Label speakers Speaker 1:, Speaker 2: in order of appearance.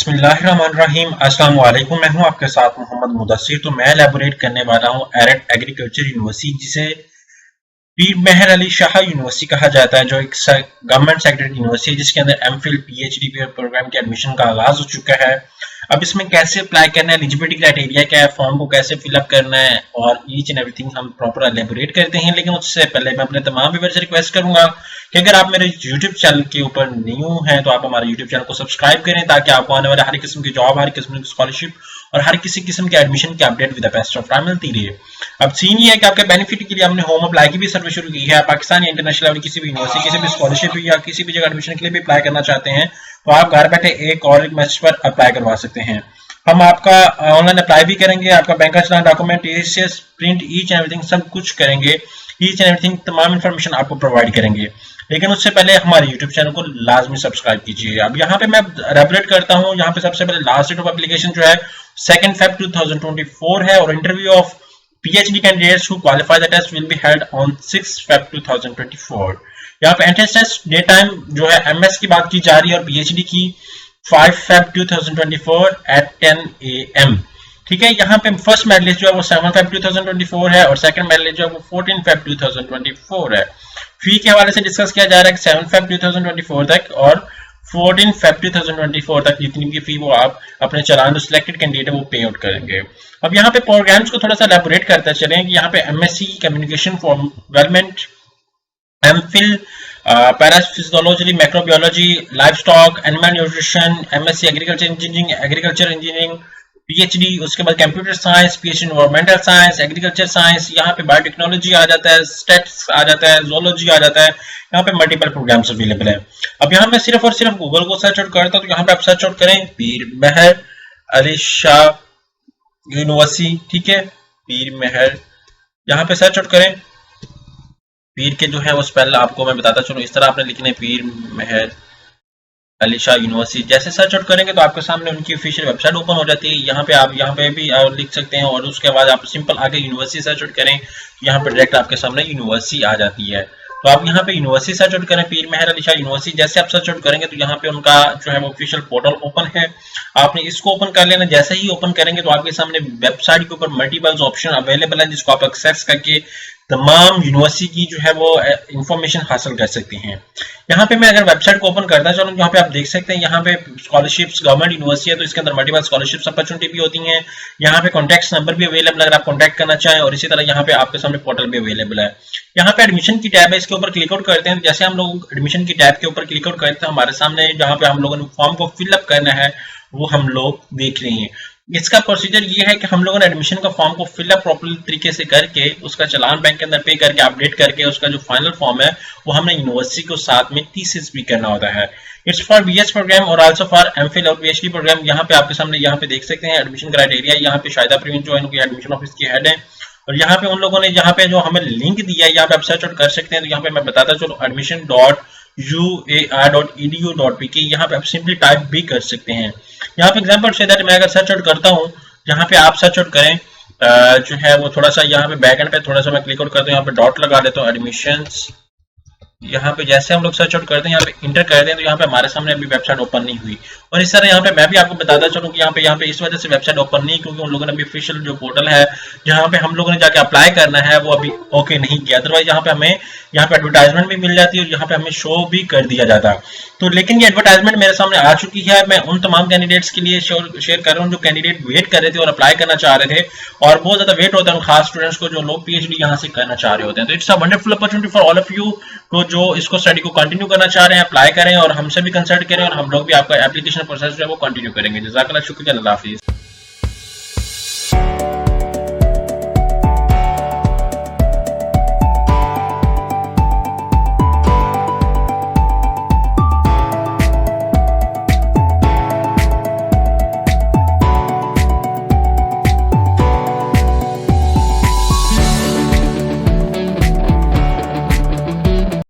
Speaker 1: बिस्मिल्लाहिर्रहमानिर्रहीम। अस्सलाम वालेकुम। मैं हूं आपके साथ मोहम्मद मुदस्सिर। तो मैं एलैबोरेट करने वाला हूं एरट एग्रीकल्चर यूनिवर्सिटी, जिसे पीर मेहर अली शाह यूनिवर्सिटी कहा जाता है, जो एक गवर्नमेंट सेक्टर्ड यूनिवर्सिटी है जिसके अंदर एमफिल पीएचडी प्रोग्राम के एडमिशन का आगाज हो चुका है। अब इसमें कैसे अप्लाई करना है, एलिजिबिलिटी क्राइटेरिया क्या है, फॉर्म को कैसे फिलअप करना है और ईच एंड एवरीथिंग हम प्रॉपर एलेबोरेट करते हैं। लेकिन उससे पहले मैं अपने तमाम व्यूअर्स से रिक्वेस्ट करूंगा कि अगर आप मेरे YouTube चैनल के ऊपर न्यू हैं तो आप हमारे YouTube चैनल को सब्सक्राइब करें, ताकि आपको आने वाले हर किस्म की जॉब, हर किस्म की स्कॉलरशिप और हर किसी किस्म के एडमिशन की update with the best of time मिलती रही। अब सीन ये है कि आपके बेनिफिट के लिए हमने होम अप्लाई की भी सर्विस शुरू की है। पाकिस्तान या इंटरनेशनल लेवल किसी भी यूनिवर्सिटी, किसी भी स्कॉलरशिप या किसी भी जगह एडमिशन के लिए भी अप्लाई करना चाहते हैं तो आप घर बैठे एक और मैसेज पर अप्लाई करवा सकते हैं। हम आपका ऑनलाइन अप्लाई भी करेंगे, आपका बैंक का चलान, document, TCS, print, each and everything सब कुछ करेंगे। ईच एंड एवरीथिंग तमाम इन्फॉर्मेशन आपको प्रोवाइड करेंगे। लेकिन उससे पहले हमारे YouTube चैनल को लाजमी सब्सक्राइब कीजिए। अब यहाँ पे मैं रेगुलेट करता हूँ, यहाँ पे सबसे पहले लास्ट डेट ऑफ एप्लीकेशन जो है 2 Feb 2024 है और interview of PhD candidates who qualify the test will be held on 6 Feb 2024। यहाँ पे एंट्रेंस टेस्ट डे टाइम जो है MS की बात की जा रही है और PhD की 5 Feb 2024 at 10 AM। ठीक है, यहाँ पे फर्स्ट मेरिट लिस्ट जो है वो 7 Feb 2024 है और सेकंड मेरिट लिस्ट जो है वो 14 Feb 2024 है। फी के हवाले से डिस्कस किया जा रहा है कि 7 Feb 2024 तक और 14 Feb 2024 तक जितनी भी फी वो आप अपने चालान जो सिलेक्टेड कैंडिडेट है वो पे आउट करेंगे। अब यहाँ पे प्रोग्राम्स को थोड़ा सा एलैबोरेट करते चलें कि यहाँ पे MSc communication for development, MPhil paraphysiology, microbiology, livestock, animal nutrition, MSc agriculture engineering, PhD, उसके बाद computer science, PhD environmental science, agriculture science, यहाँ पे बायोटेक्नोलॉजी आ जाता है, स्टैट्स आ जाता है, जोलॉजी आ जाता है। यहाँ पे मल्टीपल प्रोग्राम्स अवेलेबल है। अब यहाँ पे सिर्फ और सिर्फ गूगल को सर्च आउट करता हूँ तो यहाँ पे आप सर्च आउट करें पीर मेहर अली शाह यूनिवर्सिटी। ठीक है, पीर मेहर, यहाँ पे सर्च आउट करें। पीर के जो है वो स्पेल आपको मैं बताता चलूँ, इस तरह आपने लिखने पीर मेहर अली शाह यूनिवर्सिटी। जैसे सर्च आउट करेंगे तो आपके सामने उनकी ऑफिशियल वेबसाइट ओपन हो जाती है। यहाँ पे आप यहाँ पे भी लिख सकते हैं और उसके बाद आप सिंपल आगे यूनिवर्सिटी सर्च आउट करें, यहाँ पे डायरेक्ट आपके सामने यूनिवर्सिटी आ जाती है। तो आप यहाँ पे यूनिवर्सिटी सर्च आउट करें, पीर मेहर अली शाह यूनिवर्सिटी। जैसे आप सर्च आउट करेंगे तो यहाँ पे उनका जो है वो ऑफिशियल पोर्टल ओपन है, आपने इसको ओपन कर लेना। जैसे ही ओपन करेंगे तो आपके सामने वेबसाइट के ऊपर मल्टीपल ऑप्शन अवेलेबल है जिसको आप एक्सेस करके तमाम यूनिवर्सिटी की जो है वो इंफॉर्मेशन हासिल कर सकते हैं। यहाँ पे मैं अगर वेबसाइट को ओपन करता चलूँ, यहाँ पे आप देख सकते हैं यहाँ पे स्कॉलरशिप्स, गवर्नमेंट यूनिवर्सिटी है तो इसके अंदर मल्टीपल स्कॉलरशिप्स अपॉर्चुनिटी भी होती हैं। यहाँ पे कॉन्टैक्ट नंबर भी अवेलेबल अगर आप कॉन्टैक्ट करना चाहें, और इसी तरह यहाँ पे आपके सामने पोर्टल भी अवेलेबल है। यहाँ पे एडमिशन की टैब है, इसके ऊपर क्लिक आउट करते हैं। जैसे हम लोग एडमिशन की टैब के ऊपर क्लिक आउट करते हैं, हमारे सामने जहाँ पे हम लोगों ने फॉर्म को फिलअप करना है वो हम लोग देख रहे हैं। इसका प्रोसीजर ये है कि हम लोगों ने एडमिशन का फॉर्म को फिलअप प्रॉपर तरीके से करके उसका चालान बैंक के अंदर पे करके अपडेट करके उसका जो फाइनल फॉर्म है वो हमने यूनिवर्सिटी को साथ में थीसिस भी करना होता है। इट्स फॉर BS प्रोग्राम और आल्सो फॉर एमफिल और PhD प्रोग्राम। यहाँ पे आपके सामने यहाँ पे देख सकते हैं एडमिशन क्राइटेरिया। यहाँ पे शाहिदा परवीन जो है उनकी एडमिशन ऑफिस की हेड है और यहाँ पे उन लोगों ने यहाँ पे जो हमें लिंक दिया है यहाँ पे आप सर्च आउट कर सकते हैं। तो यहाँ पे मैं बताता चलो admission.uar.edu.pk, यहाँ पे आप सिंपली टाइप भी कर सकते हैं। यहाँ पे एग्जांपल से दैट मैं अगर सर्च आउट करता हूँ, यहाँ पे आप सर्च आउट करें जो है वो थोड़ा सा यहाँ पे बैकएंड पे थोड़ा सा मैं क्लिक आउट करता हूँ, यहाँ पे डॉट लगा देता हूँ एडमिशंस। यहाँ पे जैसे हम लोग सर्च आउट करते हैं यहाँ पे इंटर करते हैं तो यहाँ पे हमारे सामने अभी वेबसाइट ओपन नहीं हुई। और इस तरह यहाँ पे मैं भी आपको बताता चलूँ कि यहाँ पे इस वजह से वेबसाइट ओपन नहीं, क्योंकि उन लोगों ने अभी ऑफिशियल जो पोर्टल है जहाँ पे हम लोगों ने जाके अप्लाई करना है वो अभी ओके नहीं किया। अदरवाइज यहाँ पे हमें यहाँ पे एडवर्टाइजमेंट भी मिल जाती है और यहाँ पे हमें शो भी कर दिया जाता। तो लेकिन ये एडवर्टाइजमेंट मेरे सामने आ चुकी है। मैं उन तमाम कैंडिडेट्स के लिए शेयर कर रहा हूँ जो कैंडिडेट वेट कर रहे थे और अप्लाई करना चाह रहे थे, और बहुत ज्यादा वेट होता है उन खास स्टूडेंट्स को जो लोग PhD यहाँ से करना चाह रहे होते हैं। तो it's a wonderful opportunity for all of you को जो इसको स्टडी को कंटिन्यू करना चाह रहे हैं, अप्लाई करें और हमसे भी कंसल्ट करें और हम लोग भी आपका एप्लीकेशन प्रोसेस जो है वो कंटिन्यू करेंगे। जज़ाकल्लाह, शुक्रिया, अल्लाह हाफिज़।